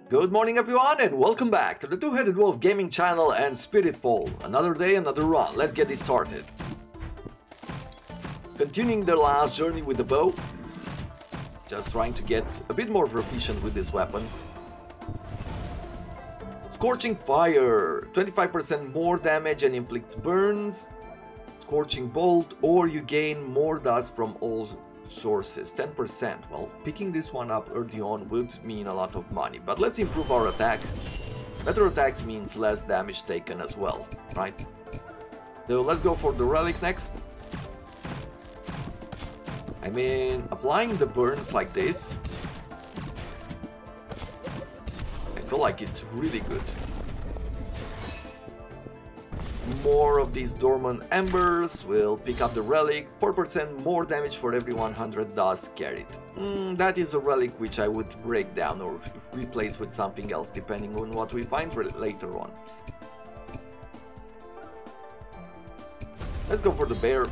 Good morning everyone and welcome back to the Two-Headed Wolf Gaming channel and Spiritfall. Another day, another run. Let's get this started. Continuing the last journey with the bow. Just trying to get a bit more proficient with this weapon. Scorching Fire. 25% more damage and inflicts burns. Scorching Bolt, or you gain more dust from all sources, 10%. Well, picking this one up early on would mean a lot of money, but let's improve our attack. Better attacks means less damage taken as well, right? So let's go for the relic next. I mean, applying the burns like this, I feel like it's really good. More of these dormant embers will pick up the relic. 4% more damage for every 100 dust carried. That is a relic which I would break down or replace with something else depending on what we find later on. Let's go for the bear.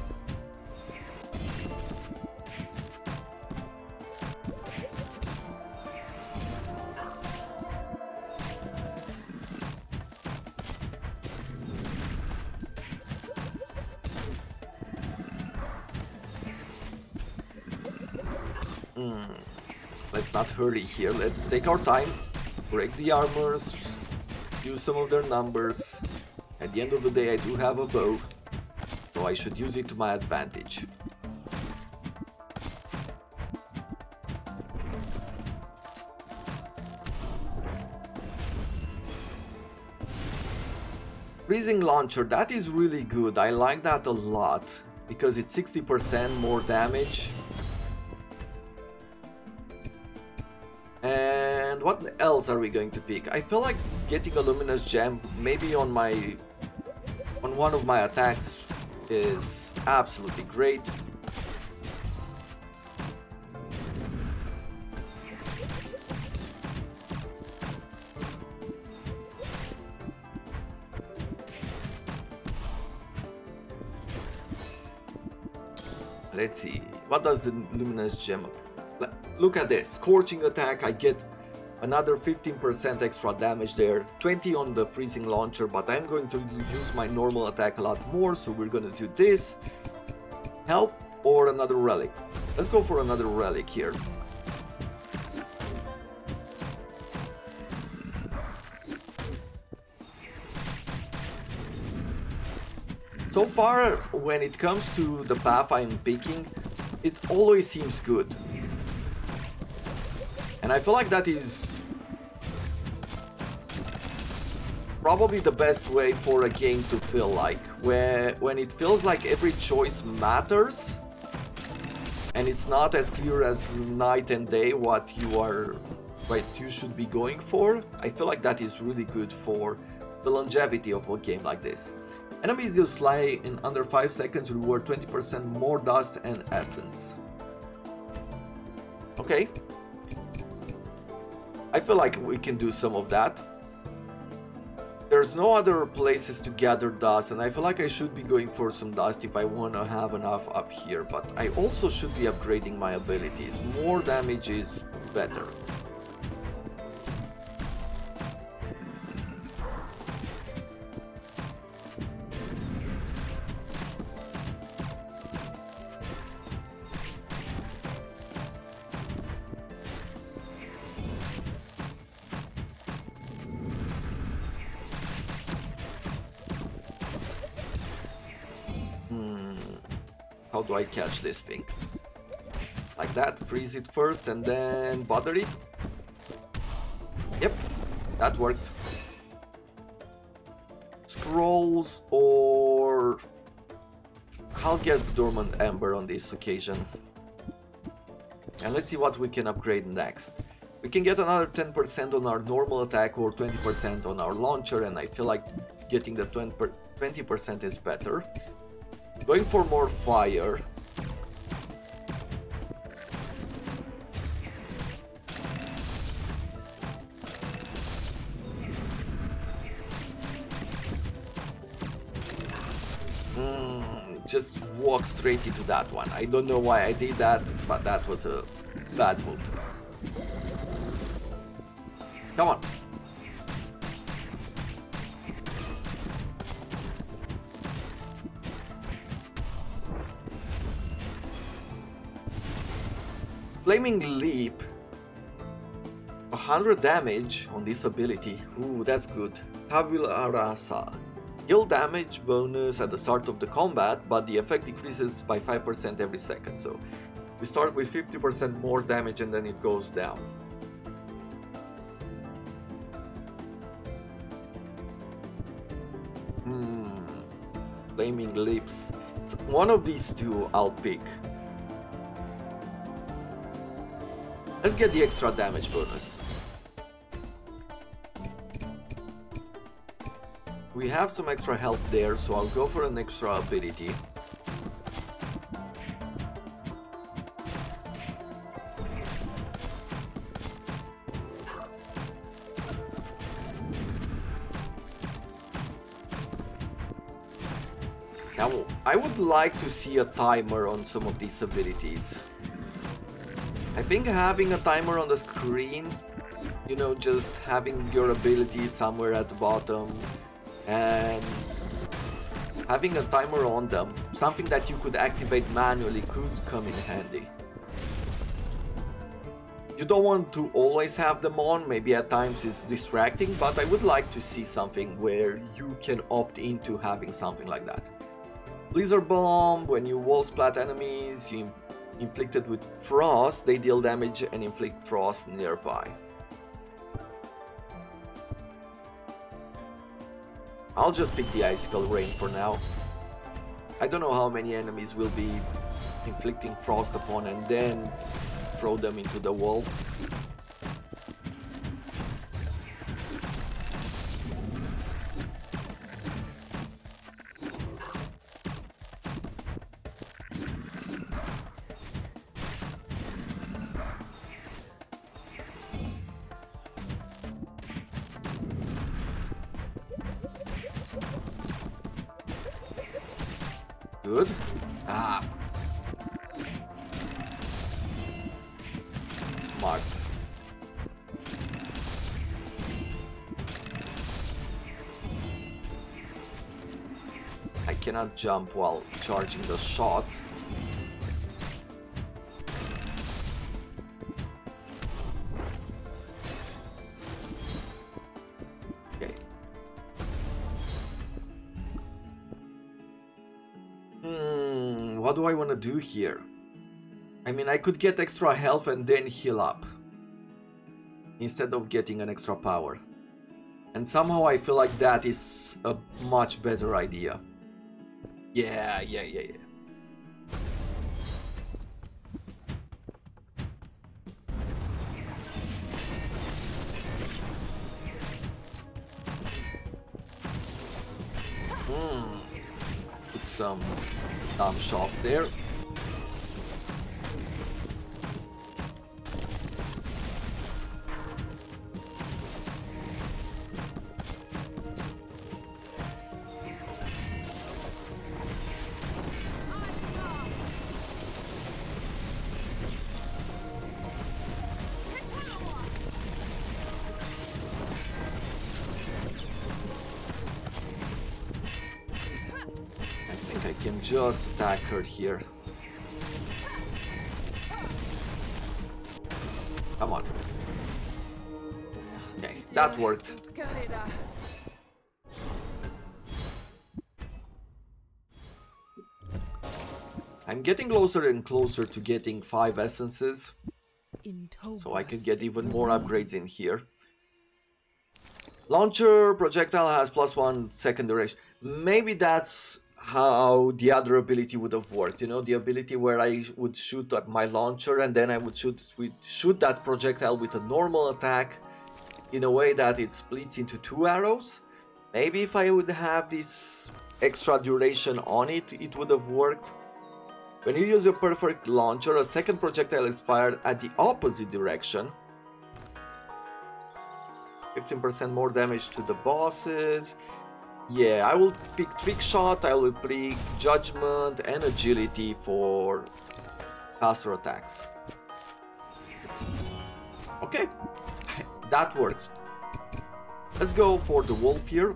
Let's not hurry here, let's take our time, break the armors, use some of their numbers. At the end of the day I do have a bow, so I should use it to my advantage. Freezing launcher, that is really good, I like that a lot, because it's 60% more damage. And what else are we going to pick? I feel like getting a luminous gem maybe on one of my attacks is absolutely great. Let's see, what does the luminous gem? Look at this, scorching attack, I get another 15% extra damage there, 20 on the freezing launcher, but I'm going to use my normal attack a lot more, so we're going to do this. Health or another relic. Let's go for another relic here. So far, when it comes to the path I'm picking, it always seems good. And I feel like that is probably the best way for a game to feel like, when it feels like every choice matters and it's not as clear as night and day what you should be going for. I feel like that is really good for the longevity of a game like this. Enemies you slay in under 5 seconds reward 20% more dust and essence. Okay. I feel like we can do some of that. There's no other places to gather dust, and I feel like I should be going for some dust if I want to have enough up here, but I also should be upgrading my abilities. More damage is better. How do I catch this thing? Like that, freeze it first and then bother it. Yep, that worked. Scrolls, or I'll get the dormant ember on this occasion. And let's see what we can upgrade next. We can get another 10% on our normal attack or 20% on our launcher, and I feel like getting the 20% is better. Going for more fire. Just walk straight into that one. I don't know why I did that, but that was a bad move. Come on. Flaming Leap. 100 damage on this ability. Ooh, that's good. Tabula Rasa. Heal damage bonus at the start of the combat, but the effect decreases by 5% every second. So we start with 50% more damage and then it goes down. Flaming Lips. One of these two I'll pick. Let's get the extra damage bonus. We have some extra health there, so I'll go for an extra ability. Now, I would like to see a timer on some of these abilities. I think having a timer on the screen, you know, just having your ability somewhere at the bottom and having a timer on them, something that you could activate manually, could come in handy. You don't want to always have them on, maybe at times it's distracting, but I would like to see something where you can opt into having something like that. Blizzard Bomb, when you wall splat enemies, you inflicted with frost, they deal damage and inflict frost nearby. I'll just pick the Icicle Rain for now. I don't know how many enemies will be inflicting frost upon and then throw them into the wall. Good. Ah. Smart. I cannot jump while charging the shot. What do I want to do here? I mean, I could get extra health and then heal up instead of getting an extra power. And somehow I feel like that is a much better idea. Yeah. Took some dumb shots there. Just attack her here. Come on. Okay, that worked. I'm getting closer and closer to getting 5 essences, so I could get even more upgrades in here. Launcher projectile has +1 second duration. Maybe that's how the other ability would have worked, you know, the ability where I would shoot at my launcher and then I would shoot that projectile with a normal attack in a way that it splits into 2 arrows. Maybe if I would have this extra duration on it, it would have worked. When you use your perfect launcher, a second projectile is fired at the opposite direction. 15% more damage to the bosses. Yeah, I will pick Trick Shot, I will pick Judgment and Agility for faster attacks. Okay, that works. Let's go for the wolf here.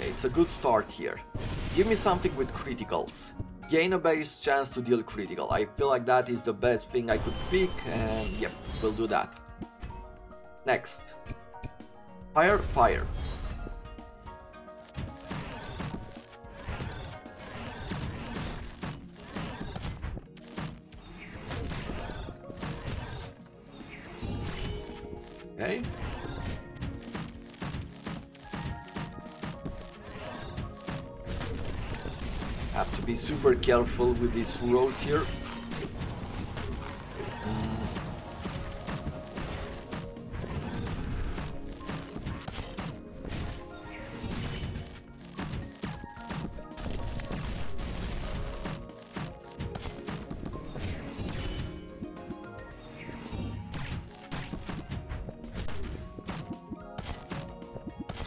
It's a good start here. Give me something with criticals. Gain a base chance to deal critical. I feel like that is the best thing I could pick, and yep, we'll do that. Next. Fire, fire. Okay. Have to be super careful with these rows here.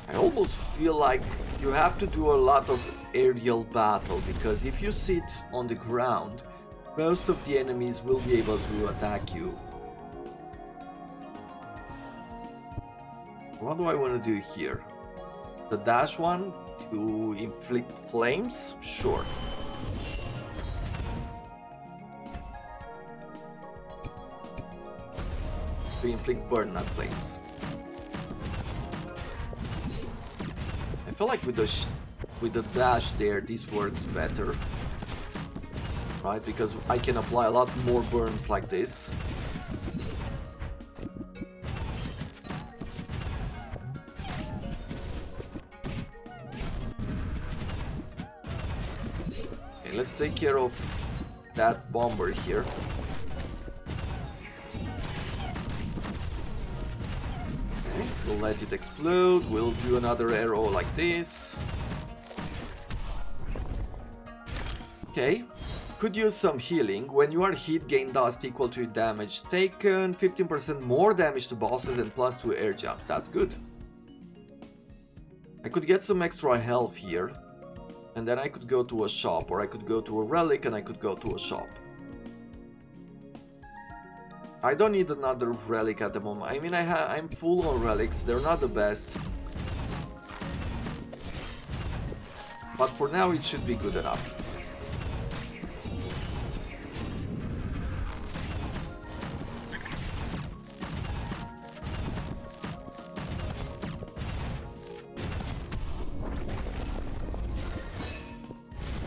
I almost feel like you have to do a lot of aerial battle, because if you sit on the ground, most of the enemies will be able to attack you. What do I want to do here? The dash one to inflict flames? Sure. To inflict burn, not flames. I feel like with the dash there, this works better, right? Because I can apply a lot more burns like this. Okay, let's take care of that bomber here. Okay, we'll let it explode. We'll do another arrow like this. Okay, could use some healing. When you are hit, gain dust equal to damage taken, 15% more damage to bosses and +2 air jumps. That's good. I could get some extra health here, and then I could go to a shop, or I could go to a relic and I could go to a shop. I don't need another relic at the moment. I mean, I'm full on relics. They're not the best, but for now it should be good enough.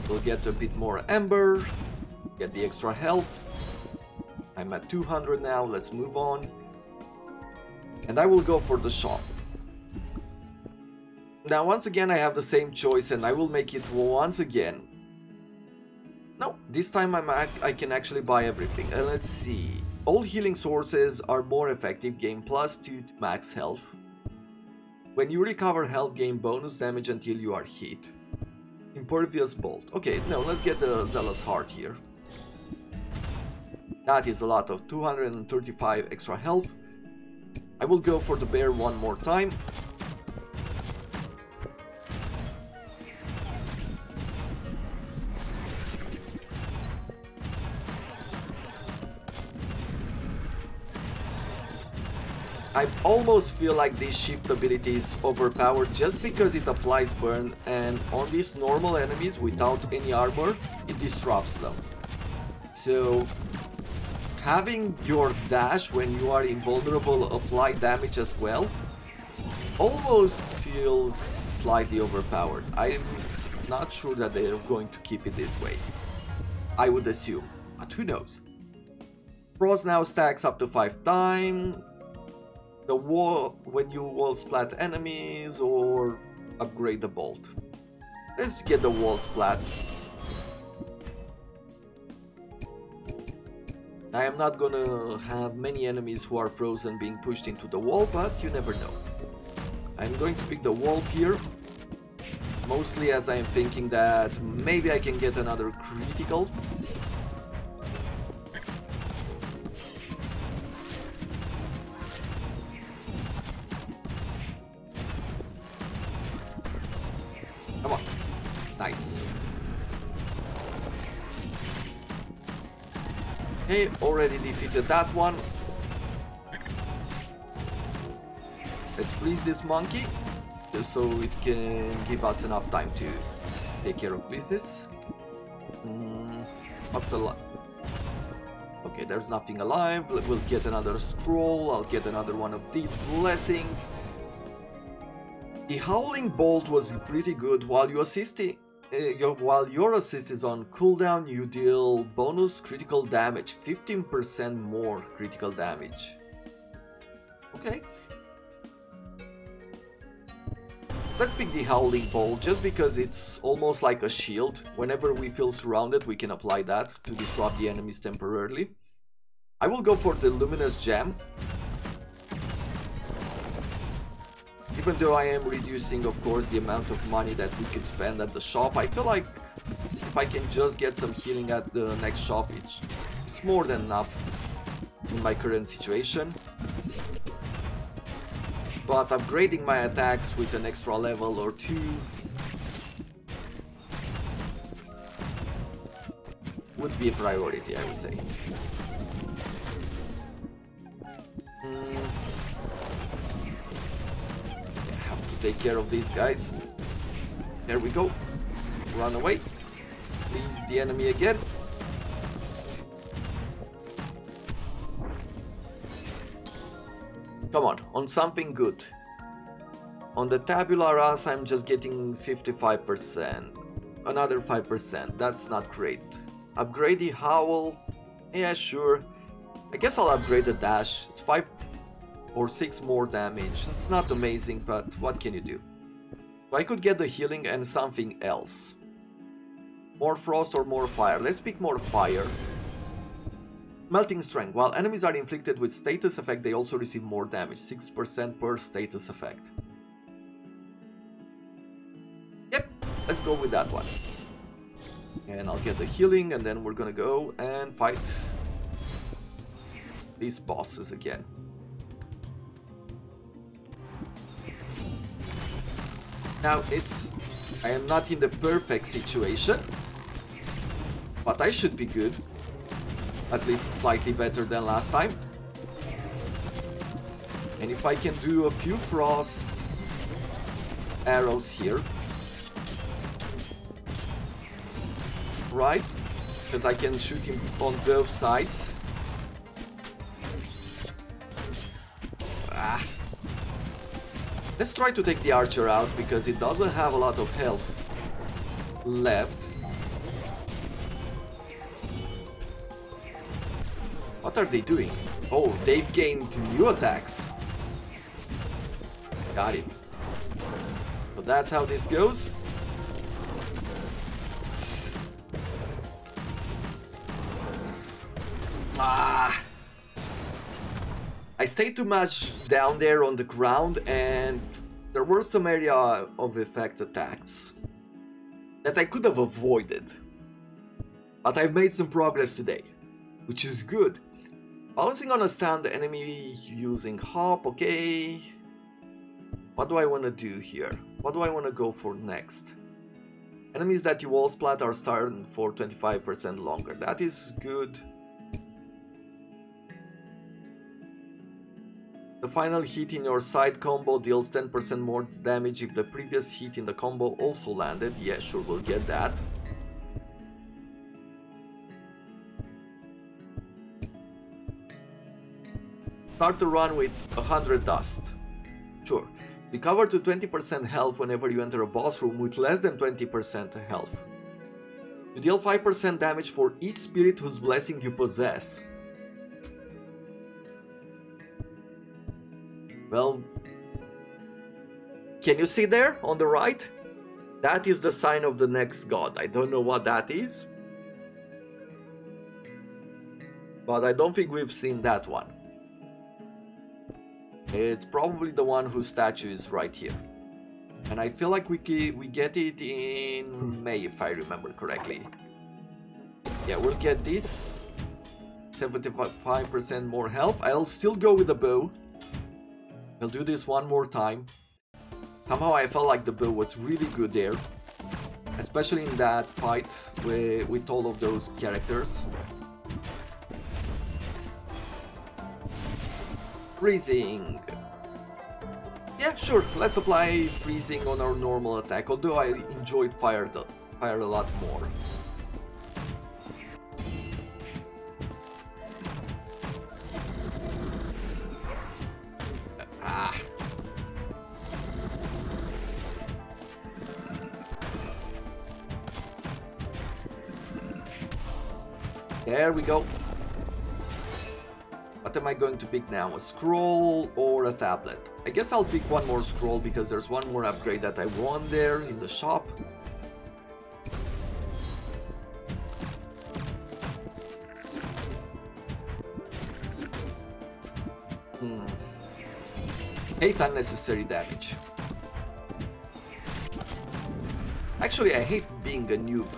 We'll get a bit more ember, get the extra health. I'm at 200 now, let's move on. And I will go for the shop. Now once again I have the same choice, and I will make it once again. No, this time I can actually buy everything. And let's see. All healing sources are more effective, gain +2 to max health. When you recover health, gain bonus damage until you are hit. Impervious bolt. Okay, no, let's get the zealous heart here. That is a lot of 235 extra health. I will go for the bear one more time. I almost feel like this shift ability is overpowered just because it applies burn, and on these normal enemies without any armor, it disrupts them. So having your dash when you are invulnerable apply damage as well almost feels slightly overpowered. I'm not sure that they're going to keep it this way. I would assume, but who knows. Frost now stacks up to 5 times. The wall, when you wall splat enemies, or upgrade the bolt. Let's get the wall splat. I am not gonna have many enemies who are frozen being pushed into the wall, but you never know. I'm going to pick the wolf here. Mostly as I am thinking that maybe I can get another critical. Come on. Nice. Okay, already defeated that one. Let's freeze this monkey, just so it can give us enough time to take care of business. What's alive? Okay, there's nothing alive. We'll get another scroll. I'll get another one of these blessings. The Howling Bolt was pretty good. While your assist is on cooldown, you deal bonus critical damage, 15% more critical damage. Okay. Let's pick the Howling Bolt just because it's almost like a shield. Whenever we feel surrounded, we can apply that to disrupt the enemies temporarily. I will go for the Luminous Gem. Even though I am reducing, of course, the amount of money that we could spend at the shop, I feel like if I can just get some healing at the next shop, it's more than enough in my current situation. But upgrading my attacks with an extra level or two would be a priority, I would say. I have to take care of these guys. There we go. Run away. Please, the enemy again. Come on something good. On the tabula rasa, I'm just getting 55%. Another 5%. That's not great. Upgrade the howl. Yeah, sure. I guess I'll upgrade the dash. It's 5 or 6 more damage. It's not amazing, but what can you do? So I could get the healing and something else. More frost or more fire. Let's pick more fire. Melting Strength. While enemies are inflicted with status effect, they also receive more damage. 6% per status effect. Yep, let's go with that one. And I'll get the healing, and then we're gonna go and fight these bosses again. Now, I am not in the perfect situation, but I should be good. At least slightly better than last time. And if I can do a few frost arrows here, right? Because I can shoot him on both sides. Let's try to take the archer out because it doesn't have a lot of health left. What are they doing? Oh, they've gained new attacks. Got it. So that's how this goes. I stayed too much down there on the ground, and there were some area of effect attacks that I could have avoided. But I've made some progress today, which is good. Bouncing on a stand, the enemy using hop, okay. What do I want to do here? What do I want to go for next? Enemies that you wall splat are stunned for 25% longer. That is good. The final hit in your side combo deals 10% more damage if the previous hit in the combo also landed. Yeah, sure, we'll get that. Start the run with 100 dust. Sure. Recover to 20% health whenever you enter a boss room with less than 20% health. You deal 5% damage for each spirit whose blessing you possess. Well, can you see there on the right? That is the sign of the next god. I don't know what that is, but I don't think we've seen that one. It's probably the one whose statue is right here. And I feel like we get it in May, if I remember correctly. Yeah, we'll get this. 75% more health. I'll still go with the bow. I'll do this one more time. Somehow I felt like the bow was really good there. Especially in that fight with all of those characters. Freezing. Yeah, sure, let's apply freezing on our normal attack, although I enjoyed fire a lot more. There we go. What am I going to pick now? A scroll or a tablet? I guess I'll pick one more scroll because there's one more upgrade that I want there in the shop. Hate unnecessary damage. Actually, I hate being a noob.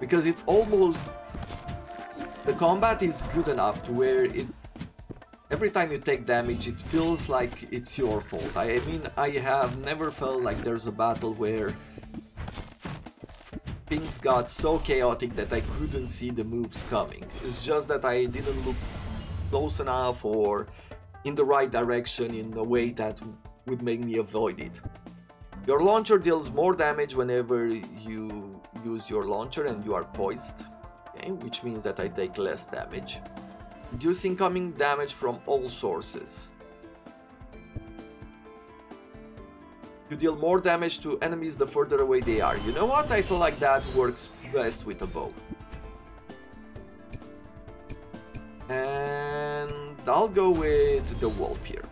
Because it almost... The combat is good enough to where every time you take damage it feels like it's your fault. I mean, I have never felt like there's a battle where things got so chaotic that I couldn't see the moves coming. It's just that I didn't look close enough or in the right direction in a way that would make me avoid it. Your launcher deals more damage whenever you use your launcher and you are poised, okay, which means that I take less damage. Reduce incoming damage from all sources. You deal more damage to enemies the further away they are. You know what? I feel like that works best with a bow. And I'll go with the wolf here.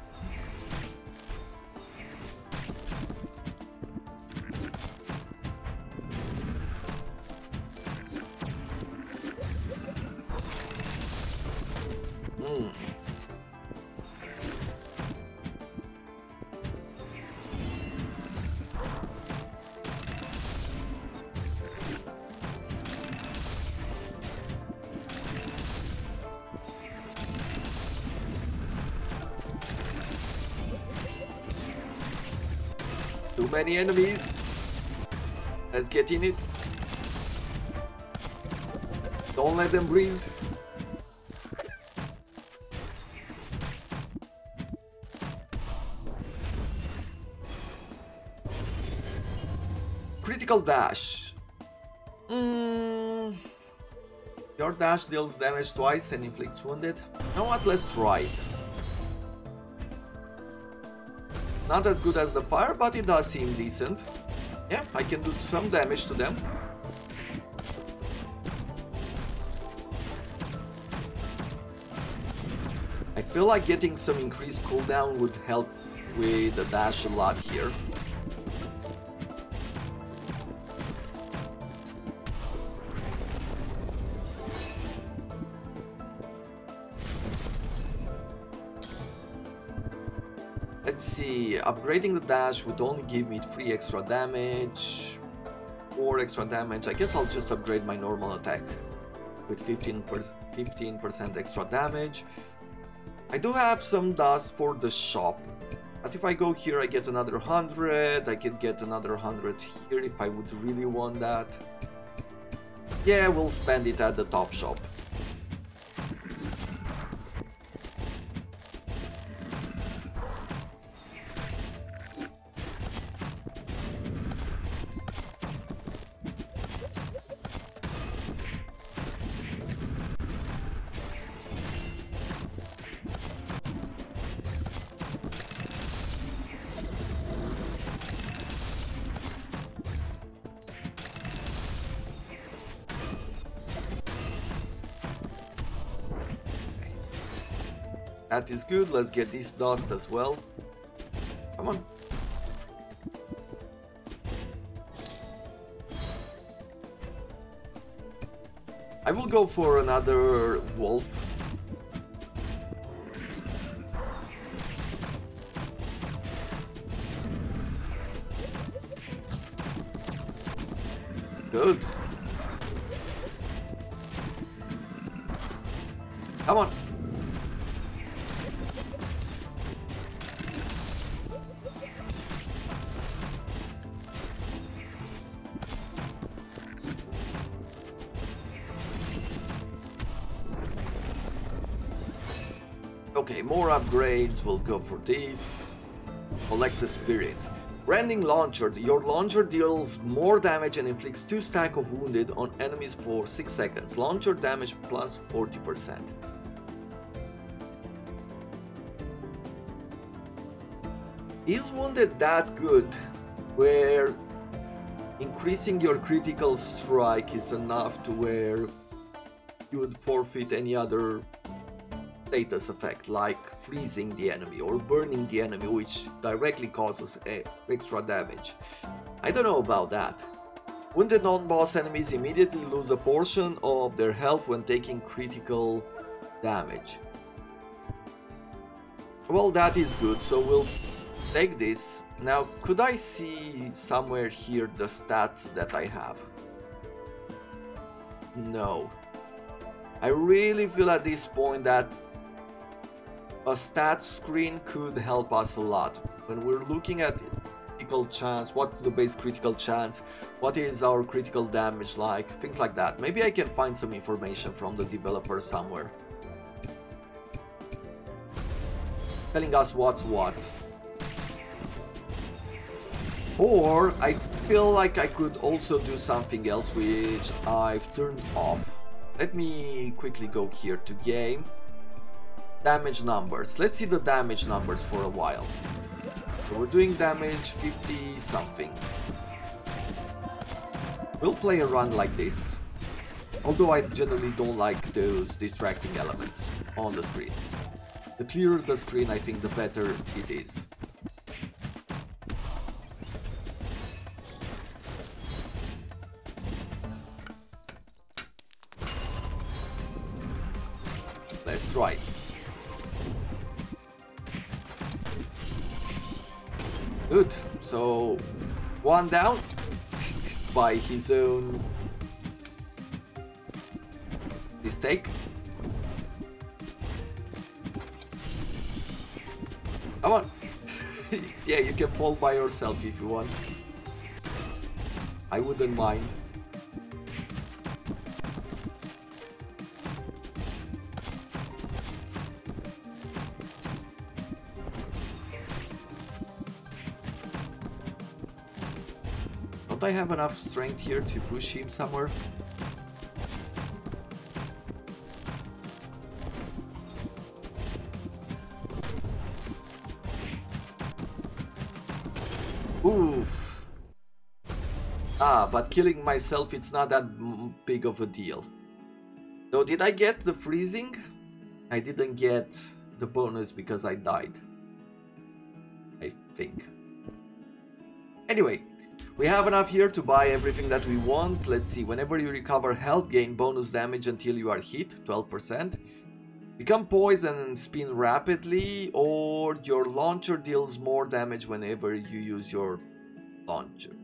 Too many enemies. Let's get in it. Don't let them breathe. Critical dash. Your dash deals damage twice and inflicts wounded. You know what? Let's try it. Not as good as the fire, but it does seem decent. Yeah, I can do some damage to them. I feel like getting some increased cooldown would help with the dash a lot here. Let's see, upgrading the dash would only give me 3 extra damage, 4 extra damage. I guess I'll just upgrade my normal attack with 15% extra damage. I do have some dust for the shop, but if I go here I get another 100, I could get another 100 here if I would really want that. Yeah, we'll spend it at the top shop. That is good, let's get this dust as well. Come on. I will go for another wolf. Good. Come on. Okay, more upgrades. We'll go for this. Collect the spirit. Branding launcher. Your launcher deals more damage and inflicts 2 stacks of wounded on enemies for 6 seconds. Launcher damage plus 40%. Is wounded that good where increasing your critical strike is enough to where you would forfeit any other status effect like freezing the enemy or burning the enemy, which directly causes extra damage? I don't know about that. Wounded non-boss enemies immediately lose a portion of their health when taking critical damage. Well, that is good, so we'll take this. Now, could I see somewhere here the stats that I have? No. I really feel at this point that a stats screen could help us a lot. When we're looking at critical chance, what's the base critical chance, what is our critical damage like, things like that. Maybe I can find some information from the developer somewhere, telling us what's what. Or I feel like I could also do something else which I've turned off. Let me quickly go here to game. Damage numbers. Let's see the damage numbers for a while. So we're doing damage 50 something. We'll play a run like this. Although I generally don't like those distracting elements on the screen. The clearer the screen, I think the better it is. Let's try. Good. So, one down by his own mistake. Come on. Yeah, you can fall by yourself if you want. I wouldn't mind. Don't I have enough strength here to push him somewhere? Oof. Ah, but killing myself, it's not that big of a deal. So did I get the freezing? I didn't get the bonus because I died, I think. Anyway, we have enough here to buy everything that we want. Let's see, whenever you recover health, gain bonus damage until you are hit, 12%. Become poisoned and spin rapidly, or your launcher deals more damage whenever you use your launcher.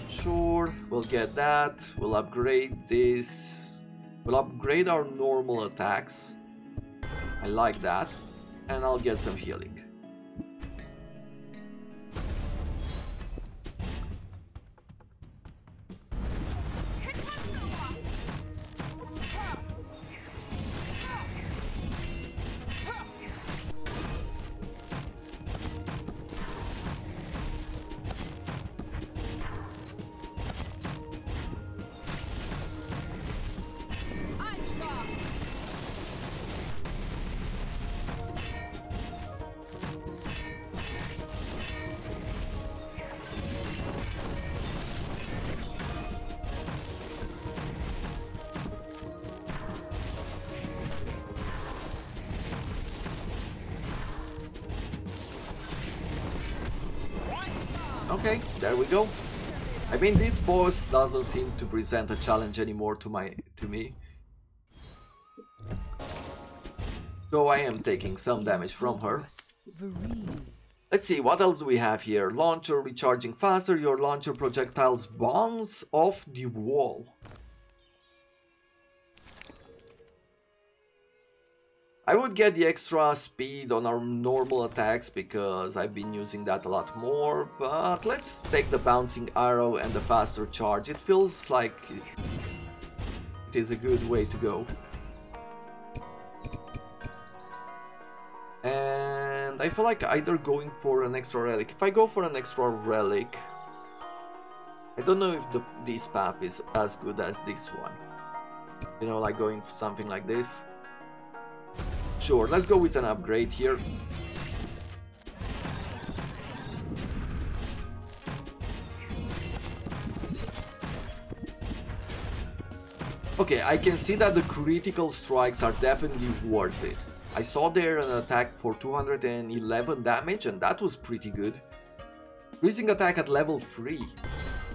Sure, we'll get that. We'll upgrade this. We'll upgrade our normal attacks. I like that. And I'll get some healing. Okay, there we go. I mean, this boss doesn't seem to present a challenge anymore to me. Though I am taking some damage from her. Let's see, what else do we have here? Launcher recharging faster, your launcher projectiles bounce off the wall. I would get the extra speed on our normal attacks because I've been using that a lot more, but let's take the bouncing arrow and the faster charge. It feels like it is a good way to go. And I feel like either going for an extra relic. If I go for an extra relic, I don't know if this path is as good as this one. You know, like going for something like this. Sure, let's go with an upgrade here. Okay, I can see that the critical strikes are definitely worth it. I saw there an attack for 211 damage and that was pretty good. Increasing attack at level 3.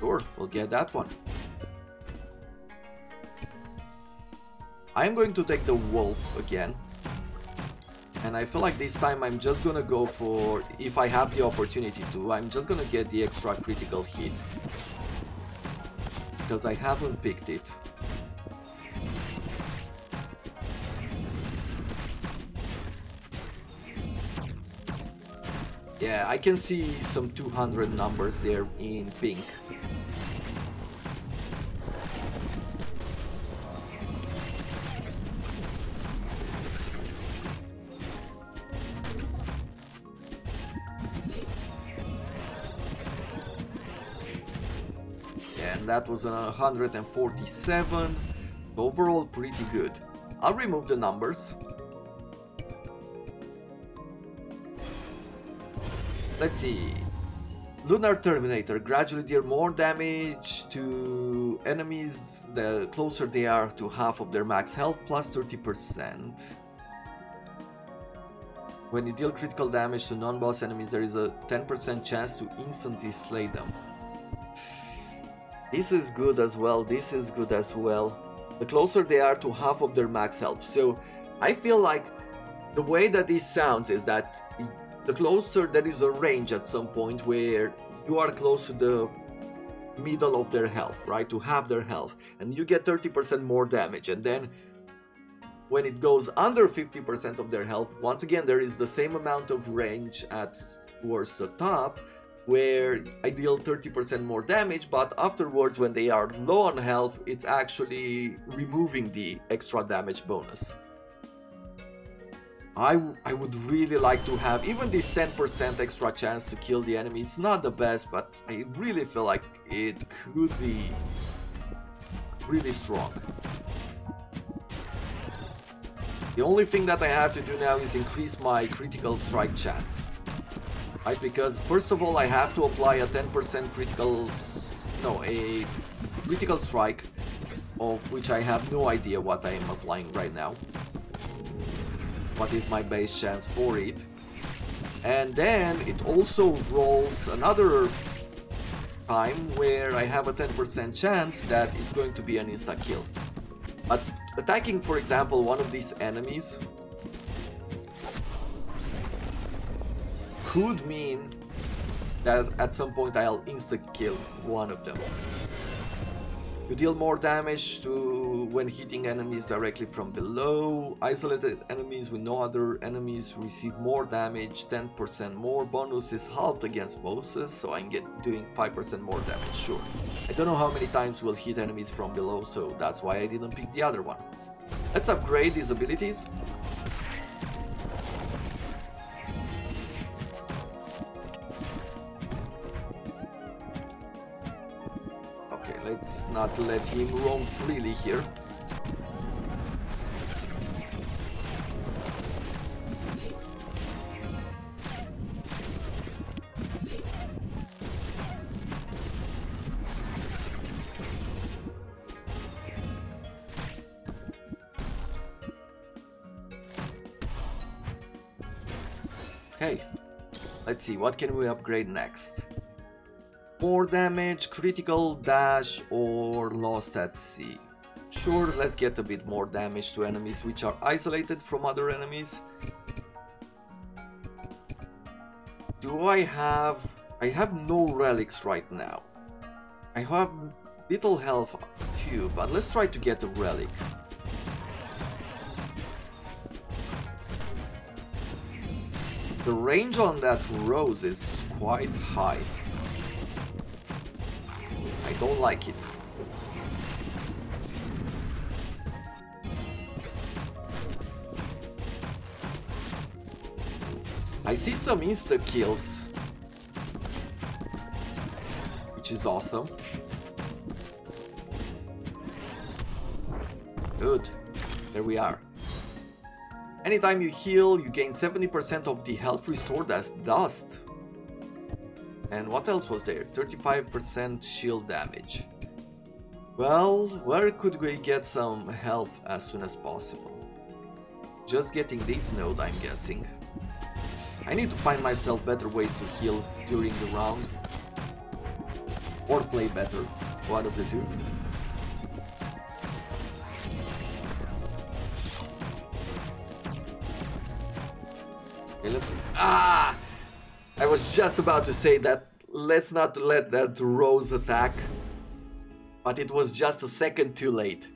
Sure, we'll get that one. I'm going to take the wolf again. And I feel like this time I'm just gonna go for, if I have the opportunity to, I'm just gonna get the extra critical hit. Because I haven't picked it. Yeah, I can see some 200 numbers there in pink. That was 147. Overall pretty good. I'll remove the numbers. Let's see. Lunar Terminator gradually deal more damage to enemies the closer they are to half of their max health, plus 30%. When you deal critical damage to non-boss enemies, there is a 10% chance to instantly slay them. This is good as well, this is good as well. The closer they are to half of their max health. So I feel like the way that this sounds is that the closer there is a range at some point where you are close to the middle of their health, right? To half their health. And you get 30% more damage. And then when it goes under 50% of their health, once again there is the same amount of range towards the top, where I deal 30% more damage, but afterwards when they are low on health, it's actually removing the extra damage bonus. I would really like to have even this 10% extra chance to kill the enemy. It's not the best, but I really feel like it could be really strong. The only thing that I have to do now is increase my critical strike chance. Right, because first of all I have to apply a 10% a critical strike, of which I have no idea what I am applying right now. What is my base chance for it? And then it also rolls another time where I have a 10% chance that it's going to be an insta-kill. But attacking, for example, one of these enemies could mean that at some point I'll insta-kill one of them. You deal more damage when hitting enemies directly from below. Isolated enemies with no other enemies receive more damage, 10% more. Bonus is halved against bosses, so I'm doing 5% more damage, sure. I don't know how many times we'll hit enemies from below, so that's why I didn't pick the other one. Let's upgrade these abilities. Let's not let him roam freely here. Okay, let's see, what can we upgrade next? More damage, critical dash, or lost at sea. Sure, let's get a bit more damage to enemies which are isolated from other enemies. Do I have... I have no relics right now. I have little health too, but let's try to get a relic. The range on that rose is quite high. I don't like it. I see some insta kills, which is awesome. Good. There we are. Anytime you heal, you gain 70% of the health restored as dust. And what else was there? 35% shield damage. Well, where could we get some health as soon as possible? Just getting this node, I'm guessing. I need to find myself better ways to heal during the round. Or play better, one of the two. Okay, let's... Ah! I was just about to say that let's not let that rose attack. But it was just a second too late.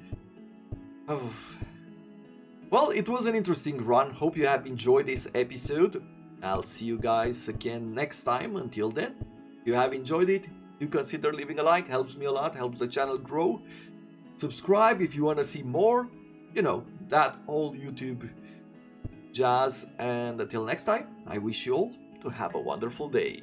Oh. Well, it was an interesting run. Hope you have enjoyed this episode. I'll see you guys again next time. Until then, if you have enjoyed it, do consider leaving a like. Helps me a lot, helps the channel grow. Subscribe if you want to see more. You know, that old YouTube jazz. And until next time, I wish you all to have a wonderful day.